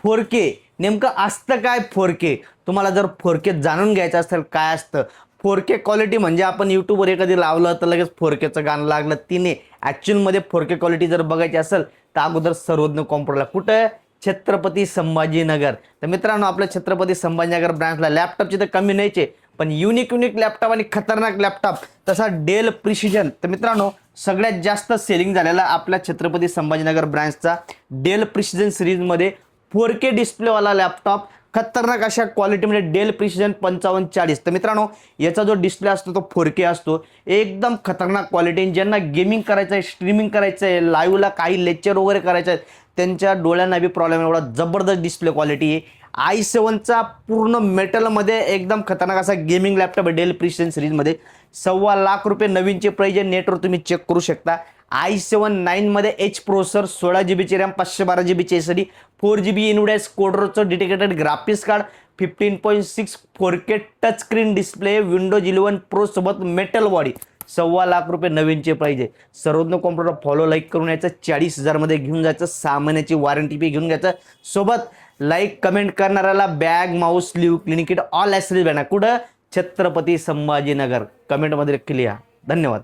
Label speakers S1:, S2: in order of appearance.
S1: 4K नेमकं असतं काय 4K? तुम्हाला जर 4K जाणून घ्यायचं असेल काय असतं 4K क्वालिटी म्हणजे आपण यूट्यूबवर एखादी लावलं तर लगेच 4Kचं गाणं लागलं तिने ॲक्च्युअलमध्ये 4K क्वालिटी जर बघायची असेल तर अगोदर सर्वज्ञ कॉम्प्युटरला कुठं छत्रपती संभाजीनगर. तर मित्रांनो आपल्या छत्रपती संभाजीनगर ब्रँचला लॅपटॉपची तर कमी नाहीचे पण युनिक लॅपटॉप आणि खतरनाक लॅपटॉप तसा डेल प्रिसिजन. तर मित्रांनो सगळ्यात जास्त सेलिंग झालेला आपल्या छत्रपती संभाजीनगर ब्रँचचा डेल प्रिसिजन सिरीजमध्ये 4K डिस्प्लेवाला लॅपटॉप खतरनाक अशा क्वालिटीमध्ये डेल प्रिसिजन 5540. तर मित्रांनो याचा जो डिस्प्ले असतो तो 4K असतो एकदम खतरनाक क्वालिटी. ज्यांना गेमिंग करायचं आहे स्ट्रीमिंग करायचं आहे लाईव्हला काही लेक्चर वगैरे करायचं आहे त्यांच्या डोळ्यांना बी प्रॉब्लेम एवढा जबरदस्त डिस्प्ले क्वालिटी आहे. i7चा पूर्ण मेटलमध्ये एकदम खतरनाक असा गेमिंग लॅपटॉप आहे डेल प्रिसिजन सिरीजमध्ये. ₹1,25,000 नवीनचे प्राइस आहे नेटवर तुम्ही चेक करू शकता. i7 9 मध्ये H processor 16GB RAM 512GB SSD 4GB Nvidia स्कोड्रोचं dedicated graphics card 15.6 4K touch screen display Windows 11 pro सोबत मेटल बॉडी ₹1,25,000 नवीनचे प्राइस आहे. सर्वज्ञ कॉम्प्युटर फॉलो लाईक करून यायचं 40,000 मध्ये घेऊन जायचं 6 महिन्याची वॉरंटी बी घेऊन घ्यायचं सोबत लाईक कमेंट करणाऱ्याला bag Mouse slew clinic kit all accessories भेटणार कुठं छत्रपती संभाजीनगर. कमेंटमध्ये लिहा. धन्यवाद.